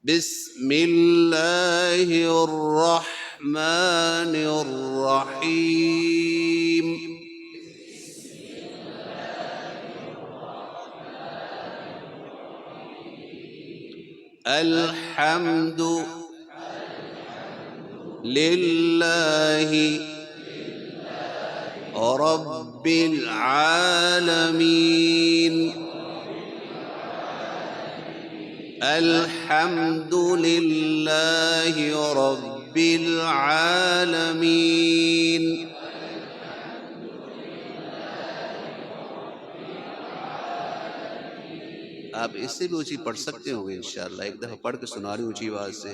بسم اللہ الرحمن الرحیم. الحمد للہ رب العالمین. الحمد للہ رب العالمین. آپ اس سے بھی اونچی پڑھ سکتے ہوں گے انشاءاللہ. ایک دفعہ پڑھ کے سنا رہی اونچی آواز سے.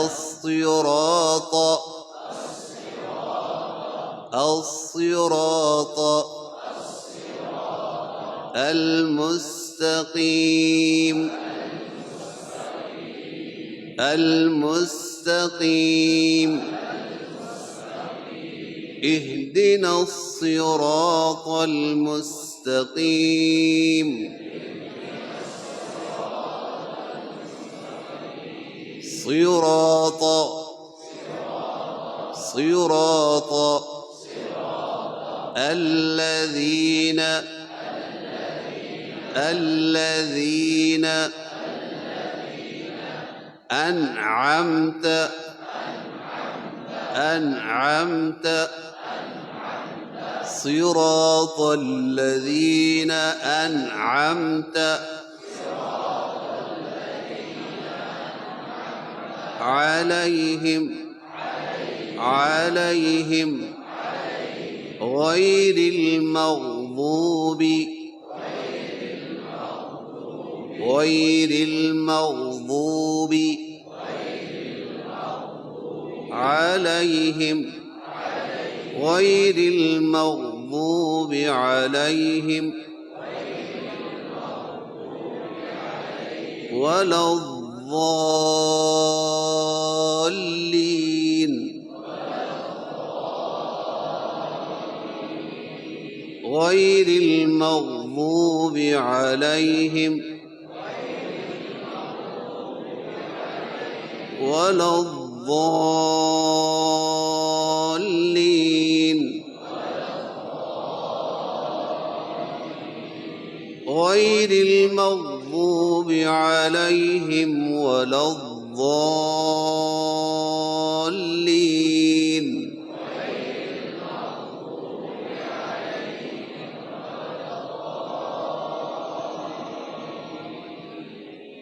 الصراط المستقيم اهدنا الصراط المستقيم صراط الذين أنعمت صراط الذين أنعمت عليهم غير المغضوب عليهم ولا الضالين غير المغضوب عليهم ولا الضالين غير المغضوب عليهم ولا الضالين.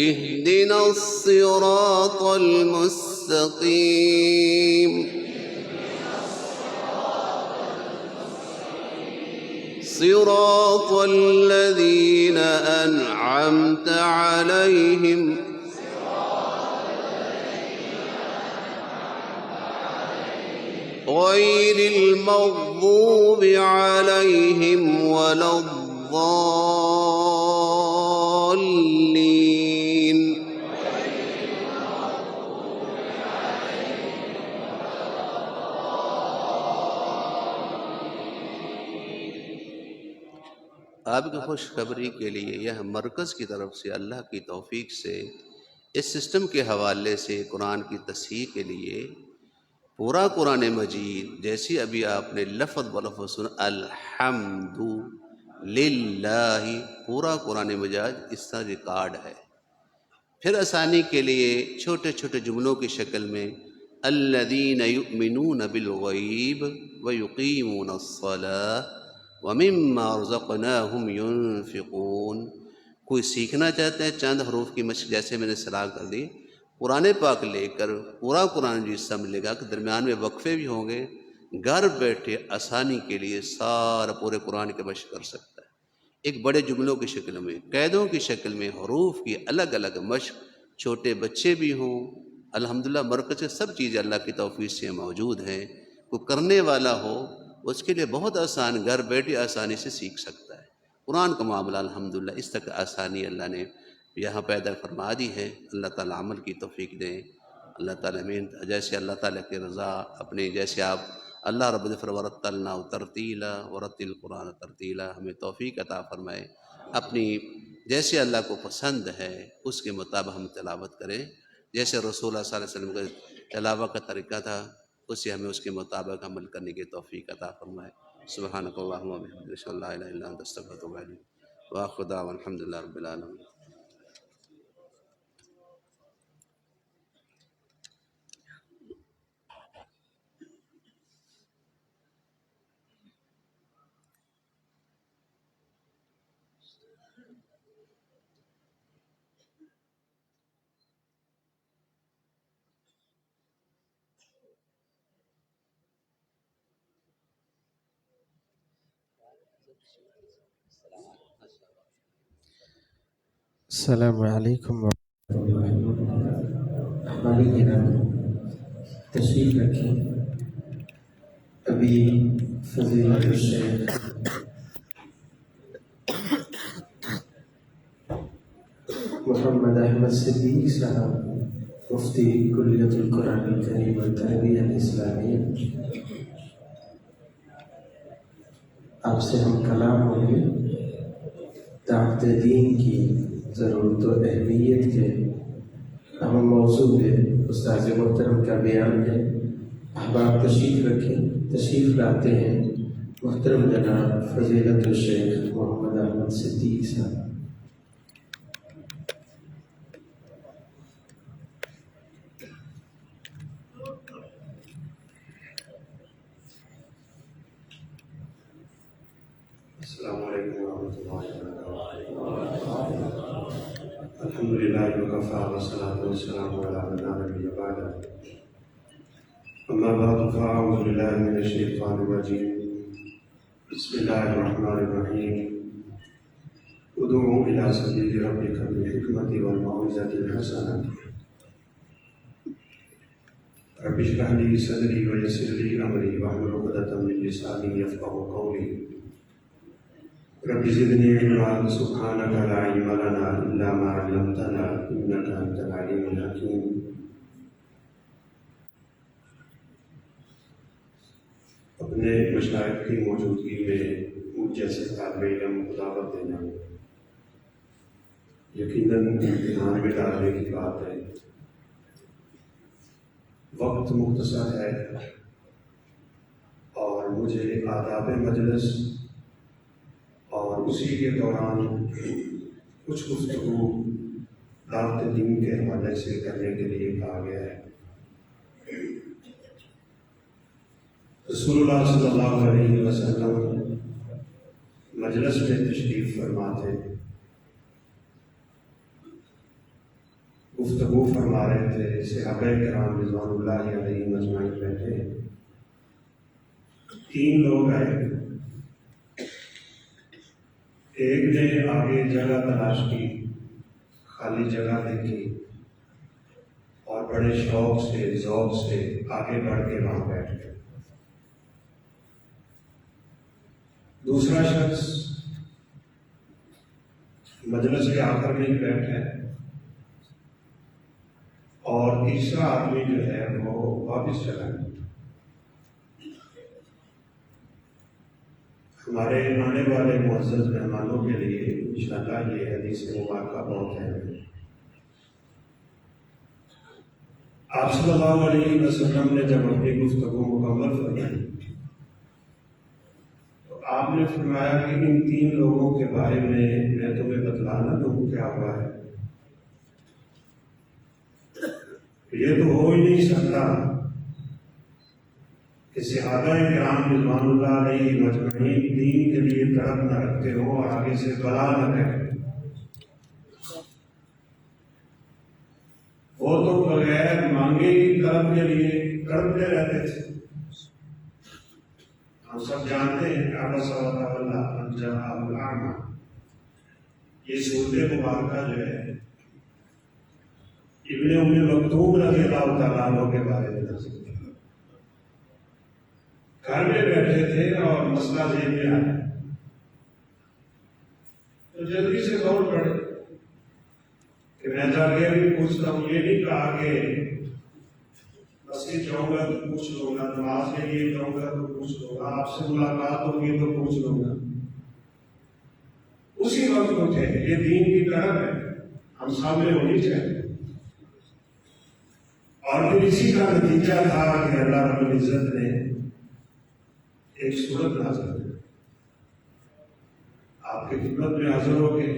اهدنا الصراط المستقيم صراط الذين أنعمت عليهم غير المغضوب عليهم ولا الضالين. آپ کی خوشخبری کے لیے یہ مرکز کی طرف سے اللہ کی توفیق سے اس سسٹم کے حوالے سے قرآن کی تصحیح کے لیے پورا قرآن مجید جیسی ابھی آپ نے لفظ بلفظ سنا الحمد للہ، پورا قرآن مجید اس طرح ریکارڈ ہے. پھر آسانی کے لیے چھوٹے چھوٹے جملوں کی شکل میں الذین یؤمنون بالغیب ویقیمون الصلاۃ ومما رزقناہم ینفقون. کوئی سیکھنا چاہتے ہیں چند حروف کی مشق جیسے میں نے سراغ کر دی، قرآن پاک لے کر پورا قرآن جو حصہ ملے گا کہ درمیان میں وقفے بھی ہوں گے، گھر بیٹھے آسانی کے لیے سارا پورے قرآن کے مشق کر سکتا ہے. ایک بڑے جملوں کی شکل میں، قیدوں کی شکل میں، حروف کی الگ الگ مشق، چھوٹے بچے بھی ہوں. الحمدللہ مرکز سے سب چیزیں اللہ کی توفیق سے موجود ہیں. کوئی کرنے والا ہو اس کے لیے بہت آسان، گھر بیٹھے آسانی سے سیکھ سکتا ہے. قرآن کا معاملہ الحمدللہ اس تک آسانی اللہ نے یہاں پیدا فرما دی ہے. اللہ تعالیٰ عمل کی توفیق دیں. اللہ تعالیٰ میں جیسے اللہ تعالیٰ کی رضا اپنے جیسے آپ اللہ رب العزت ورتلنا ترتیلا ورتل قرآن ترتیلا، ہمیں توفیق عطا فرمائے اپنی جیسے اللہ کو پسند ہے اس کے مطابق ہم تلاوت کریں. جیسے رسول اللہ صلی اللہ علیہ وسلم کا تلاوت کا طریقہ تھا اسے ہمیں اس کے مطابق عمل کرنے کی توفیق عطا فرمائے. سبحانک اللہم وبحمدک اشہد ان لا الہ الا انت استغفرک واتوب الیک. وآخر دعوانا الحمد للہ رب العالمین. السلام علیکم ہماری گرام تشریف رکھیں. ابھی فضیلت الشیخ محمد احمد صدیق صاحب مفتی کلیت القرآن الکریم والتربیہ الاسلامیہ آپ سے ہم کلام ہوں گے دعوت دین کی ضرورت و اہمیت کے اہم موضوع پہ استاذ محترم کا بیان ہے. احباب تشریف رکھیں. تشریف لاتے ہیں محترم جناب فضیلت الشیخ محمد احمد صدیق صاحب. السلام علیکم ورحمۃ اللہ وبرکاتہ. الحمد للہ وکفیٰ والصلاۃ والسلام علی من لا نبی بعدہ. اما بعد فاعوذ باللہ من الشیطان الرجیم. بسم اللہ الرحمن الرحیم. ادعو الی سبیل ربک بالحکمۃ والموعظۃ الحسنہ. رب اشرح لی صدری ویسر لی امری واحلل عقدۃ من لسانی یفقہوا قولی. رب زدنی علما سبحانک لا علم لنا الا ما علمتنا انک انت العلیم الحکیم. اپنے مشائخ کی موجودگی میں مجھ جیسے طالب علم کو دعوت دینا یقیناً امتحان میں ڈالنے کی بات ہے. وقت مختصر ہے اور مجھے آداب مجلس اور اسی کے دوران کچھ گفتگو دعوت دین کے حوالے سے کرنے کے لیے کہا گیا ہے. رسول اللہ صلی اللہ علیہ وسلم مجلس میں تشریف فرما تھے، گفتگو فرما رہے تھے. صحابہ کرام رضوان اللہ علیہ مجمعین بیٹھے. 3 لوگ آئے ایک نے آگے جگہ تلاش کی، خالی جگہ دیکھی اور بڑے شوق سے ذوق سے آگے بڑھ کے وہاں بیٹھ گئے۔ دوسرا شخص مجلس کے آخر میں ہی بیٹھا ہے، اور تیسرا آدمی جو ہے وہ واپس چلا گیا۔ ہمارے آنے والے معزز مہمانوں کے لیے انشاءاللہ یہ حدیث مبارکہ بہت اہم ہے۔ آپ صلی اللہ علیہ وسلم نے جب اپنی گفتگو مکمل فرمائی تو آپ نے فرمایا کہ ان 3 لوگوں کے بارے میں تمہیں بتلانا دوں کیا ہوا ہے۔ یہ تو ہو ہی نہیں سکتا کہ صحابہ کرام رضوان اللہ علیہ مجمعین دین کے لیے طرف نہ رکھتے ہو اور آگے سے بلا نہ کہیں۔ وہ تو بغیر مانگے ہی طلب کے لیے کرتے رہتے تھے۔ ہم سب جانتے ہیں یہ صورت مبارکہ جو ہے ابن ام مکتوم رضی اللہ تعالیٰ عنہ کے بارے میں نازل ہوئی۔ گھر میں بیٹھے تھے اور مسئلہ ذہن میں آیا تو جلدی سے دوڑ پڑے کہ میں جا کے بھی پوچھتا ہوں۔ یہ نہیں کہا کہ مسجد جاؤں گا تو پوچھ لوں گا، نماز کے لیے جاؤں گا تو پوچھ لوں گا، آپ سے ملاقات ہوگی تو پوچھ لوں گا۔ اسی وقت اٹھے، یہ دین کی طرف ہے، ہم سامنے ہونی چاہیے۔ اور پھر اسی کا نتیجہ تھا کہ اللہ رب العزت نے ایک صورت نازل کی۔ آپ کی خدمت میں حاضر ہو کے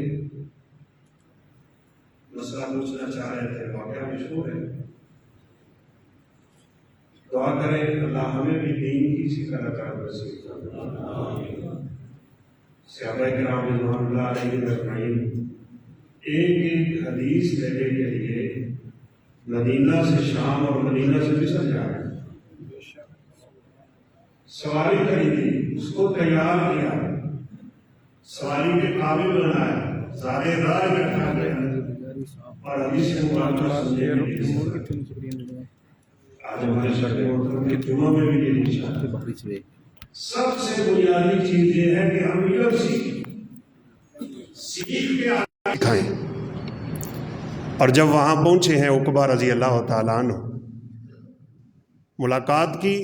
مسئلہ پوچھنا چاہ رہے تھے، واقعہ مشہور ہے۔ دعا کریں اللہ ہمیں بھی دین کی اسی طرح طرف نصیب فرمائے۔ صحابہ کرام رضوان اللہ علیہ اجمعین ایک حدیث لینے کے لیے مدینہ سے شام اور مدینہ سے مصر جا رہے ہیں۔ سواری خریدی، اس کو تیار کیا، سواری کے قابل بنایا، سارے راہ رکھا گیا اور حدیث مبارکہ سننے کے لیے آج ہمارے شہر محترم کے جمعہ میں بھی یہ انشاءاللہ سب سے بنیادی چیز یہ ہے کہ ہم علم سیکھ کے آگے دکھائیں۔ اور جب وہاں پہنچے ہیں عقبہ رضی اللہ تعالیٰ عنہ، ملاقات کی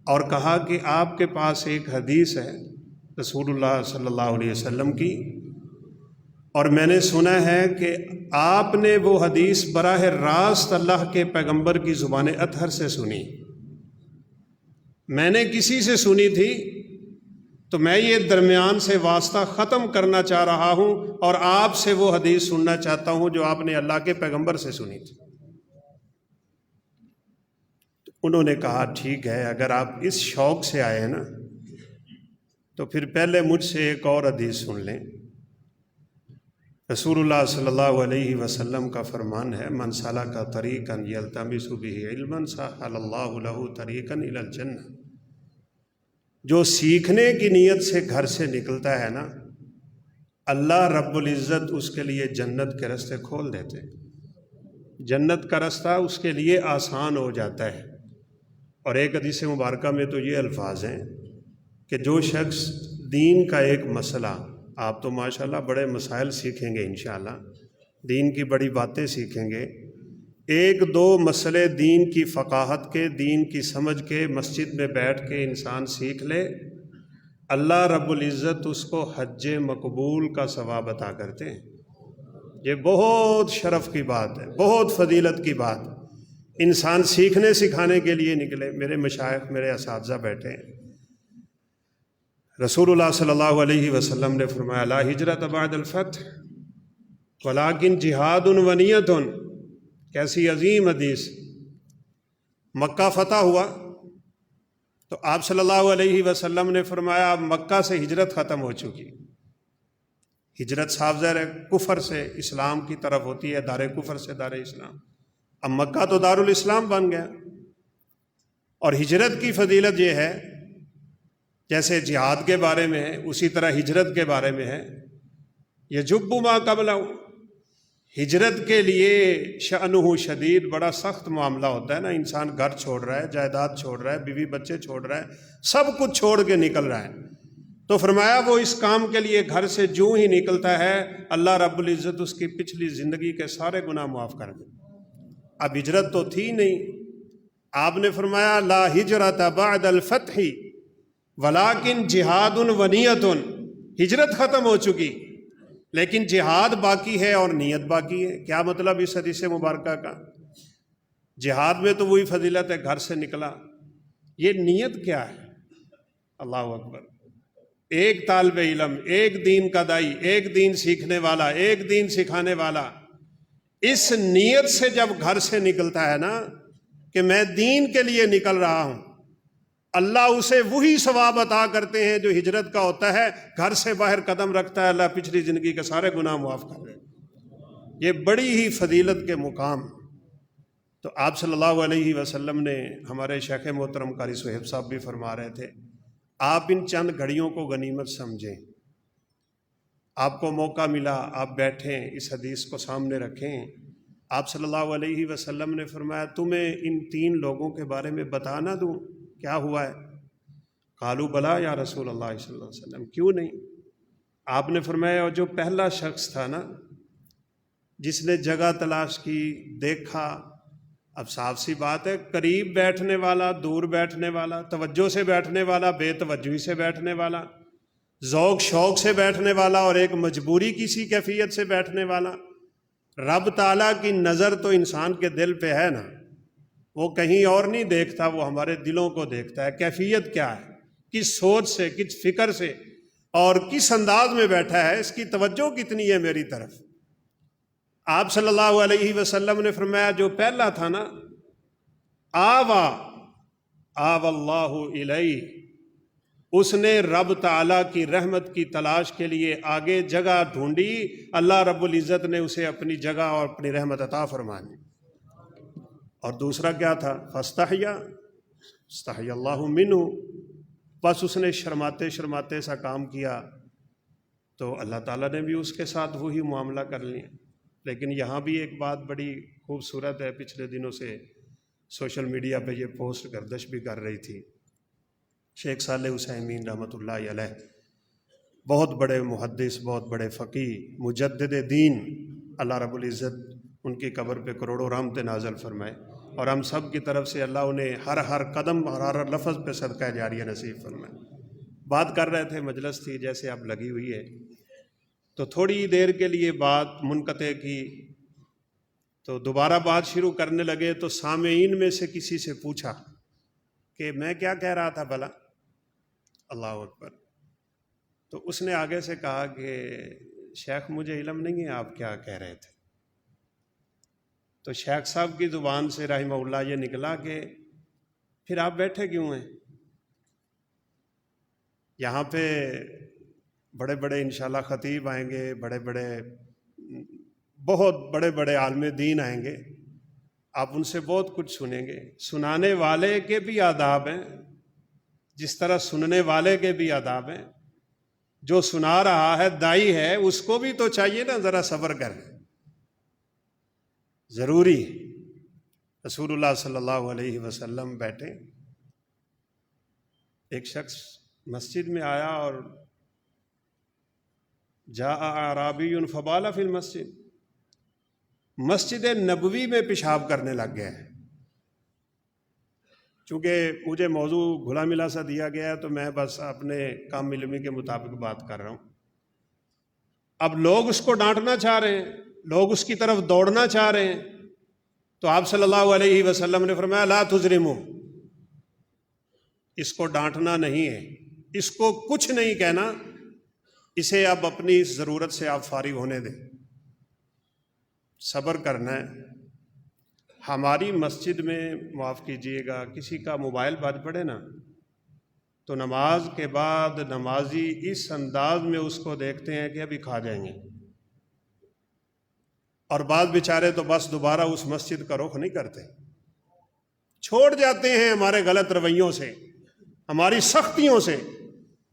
اور کہا کہ آپ کے پاس ایک حدیث ہے رسول اللہ صلی اللہ علیہ وسلم کی، اور میں نے سنا ہے کہ آپ نے وہ حدیث براہ راست اللہ کے پیغمبر کی زبان اطہر سے سنی۔ میں نے کسی سے سنی تھی تو میں یہ درمیان سے واسطہ ختم کرنا چاہ رہا ہوں اور آپ سے وہ حدیث سننا چاہتا ہوں جو آپ نے اللہ کے پیغمبر سے سنی تھی۔ انہوں نے کہا ٹھیک ہے، اگر آپ اس شوق سے آئے ہیں نا تو پھر پہلے مجھ سے ایک اور حدیث سن لیں۔ رسول اللہ صلی اللہ علیہ وسلم کا فرمان ہے من سلک طریقا یلتمس بہ علما سہل اللہ لہ طریقا الی الجنہ۔ جو سیکھنے کی نیت سے گھر سے نکلتا ہے نا، اللہ رب العزت اس کے لیے جنت کے راستے کھول دیتے ہیں۔ جنت کا راستہ اس کے لیے آسان ہو جاتا ہے۔ اور ایک حدیث مبارکہ میں تو یہ الفاظ ہیں کہ جو شخص دین کا ایک مسئلہ، آپ تو ماشاءاللہ بڑے مسائل سیکھیں گے انشاءاللہ، دین کی بڑی باتیں سیکھیں گے، ایک دو مسئلے دین کی فقاہت کے، دین کی سمجھ کے مسجد میں بیٹھ کے انسان سیکھ لے، اللہ رب العزت اس کو حج مقبول کا ثواب عطا کرتے ہیں۔ یہ بہت شرف کی بات ہے، بہت فضیلت کی بات۔ انسان سیکھنے سکھانے کے لیے نکلے۔ میرے مشائخ، میرے اساتذہ بیٹھے ہیں، رسول اللہ صلی اللہ علیہ وسلم نے فرمایا لا ہجرت بعد الفتح ولکن جہاد و نیت۔ کیسی عظیم حدیث۔ مکہ فتح ہوا تو آپ صلی اللہ علیہ وسلم نے فرمایا اب مکہ سے ہجرت ختم ہو چکی۔ ہجرت صاحب ظاہر ہے کفر سے اسلام کی طرف ہوتی ہے، دار کفر سے دار اسلام۔ اب مکہ تو دار الاسلام بن گیا۔ اور ہجرت کی فضیلت یہ ہے جیسے جہاد کے بارے میں ہے اسی طرح ہجرت کے بارے میں ہے. یجب ما قبلہ، ہجرت کے لیے شأنہ شدید، بڑا سخت معاملہ ہوتا ہے نا. انسان گھر چھوڑ رہا ہے، جائیداد چھوڑ رہا ہے، بیوی بچے چھوڑ رہا ہے، سب کچھ چھوڑ کے نکل رہا ہے. تو فرمایا وہ اس کام کے لیے گھر سے جو ہی نکلتا ہے اللہ رب العزت اس کی پچھلی زندگی کے سارے گناہ معاف کر دے. اب ہجرت تو تھی نہیں. آپ نے فرمایا لا ہجرت بعد الفتح ولیکن جہاد و نیت. ہجرت ختم ہو چکی لیکن جہاد باقی ہے اور نیت باقی ہے. کیا مطلب اس حدیث مبارکہ کا؟ جہاد میں تو وہی فضیلت ہے، گھر سے نکلا. یہ نیت کیا ہے؟ اللہ اکبر. ایک طالب علم، ایک دین کا دائی، ایک دین سیکھنے والا، ایک دین سکھانے والا اس نیت سے جب گھر سے نکلتا ہے نا کہ میں دین کے لیے نکل رہا ہوں، اللہ اسے وہی ثواب عطا کرتے ہیں جو ہجرت کا ہوتا ہے. گھر سے باہر قدم رکھتا ہے، اللہ پچھلی زندگی کے سارے گناہ معاف کر دے. یہ بڑی ہی فضیلت کے مقام. تو آپ صلی اللہ علیہ وسلم نے، ہمارے شیخ محترم قاری صہیب صاحب بھی فرما رہے تھے، آپ ان چند گھڑیوں کو غنیمت سمجھیں. آپ کو موقع ملا، آپ بیٹھیں، اس حدیث کو سامنے رکھیں. آپ صلی اللہ علیہ وسلم نے فرمایا تمہیں ان 3 لوگوں کے بارے میں بتا نہ دوں کیا ہوا ہے؟ قالوا بلا یا رسول اللہ صلی اللہ علیہ وسلم، کیوں نہیں؟ آپ نے فرمایا جو پہلا شخص تھا نا جس نے جگہ تلاش کی، دیکھا. اب صاف سی بات ہے، قریب بیٹھنے والا، دور بیٹھنے والا، توجہ سے بیٹھنے والا، بے توجہی سے بیٹھنے والا، ذوق شوق سے بیٹھنے والا اور ایک مجبوری کسی کیفیت سے بیٹھنے والا. رب تعالیٰ کی نظر تو انسان کے دل پہ ہے نا، وہ کہیں اور نہیں دیکھتا، وہ ہمارے دلوں کو دیکھتا ہے. کیفیت کیا ہے، کس سوچ سے، کس فکر سے اور کس انداز میں بیٹھا ہے، اس کی توجہ کتنی ہے میری طرف. آپ صلی اللہ علیہ وسلم نے فرمایا جو پہلا تھا نا، آوا اللہ الیہ، اس نے رب تعالیٰ کی رحمت کی تلاش کے لیے آگے جگہ ڈھونڈی، اللہ رب العزت نے اسے اپنی جگہ اور اپنی رحمت عطا فرمائی. اور دوسرا کیا تھا؟ استحیا اللہ منہ، بس اس نے شرماتے شرماتے سا کام کیا تو اللہ تعالیٰ نے بھی اس کے ساتھ وہی معاملہ کر لیا. لیکن یہاں بھی ایک بات بڑی خوبصورت ہے، پچھلے دنوں سے سوشل میڈیا پہ یہ پوسٹ گردش بھی کر رہی تھی. شیخ صالح عثیمین رحمۃ اللہ علیہ، بہت بڑے محدث، بہت بڑے فقیہ، مجدد دین، اللہ رب العزت ان کی قبر پہ کروڑوں رحمت نازل فرمائے، اور ہم سب کی طرف سے اللہ انہیں ہر قدم ہر لفظ پہ صدقہ جاریہ نصیب فرمائے. بات کر رہے تھے، مجلس تھی جیسے اب لگی ہوئی ہے، تو تھوڑی دیر کے لیے بات منقطع کی تو دوبارہ بات شروع کرنے لگے تو سامعین میں سے کسی سے پوچھا کہ میں کیا کہہ رہا تھا بھلا؟ اللہ اکبر. تو اس نے آگے سے کہا کہ شیخ مجھے علم نہیں ہے آپ کیا کہہ رہے تھے. تو شیخ صاحب کی زبان سے رحمہ اللہ یہ نکلا کہ پھر آپ بیٹھے کیوں ہیں؟ یہاں پہ بڑے بڑے انشاءاللہ خطیب آئیں گے، بہت بڑے بڑے عالم دین آئیں گے، آپ ان سے بہت کچھ سنیں گے. سنانے والے کے بھی آداب ہیں، جس طرح سننے والے کے بھی آداب ہیں. جو سنا رہا ہے دائی ہے، اس کو بھی تو چاہیے نا ذرا صبر کریں، ضروری. رسول اللہ صلی اللہ علیہ وسلم بیٹھے، ایک شخص مسجد میں آیا اور جاء اعرابی فبال فی المسجد، مسجد نبوی میں پیشاب کرنے لگ گیا ہے. چونکہ مجھے موضوع گھلا ملا سا دیا گیا ہے تو میں بس اپنے کام علمی کے مطابق بات کر رہا ہوں. اب لوگ اس کو ڈانٹنا چاہ رہے ہیں، لوگ اس کی طرف دوڑنا چاہ رہے ہیں، تو آپ صلی اللہ علیہ وسلم نے فرمایا لا تجرموا، اس کو ڈانٹنا نہیں ہے، اس کو کچھ نہیں کہنا، اسے اب اپنی ضرورت سے آپ فارغ ہونے دیں، صبر کرنا ہے. ہماری مسجد میں معاف کیجئے گا کسی کا موبائل بج پڑے نا تو نماز کے بعد نمازی اس انداز میں اس کو دیکھتے ہیں کہ ابھی کھا جائیں گے، اور بعض بیچارے تو بس دوبارہ اس مسجد کا رخ نہیں کرتے، چھوڑ جاتے ہیں ہمارے غلط رویوں سے، ہماری سختیوں سے.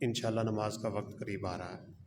انشاءاللہ نماز کا وقت قریب آ رہا ہے.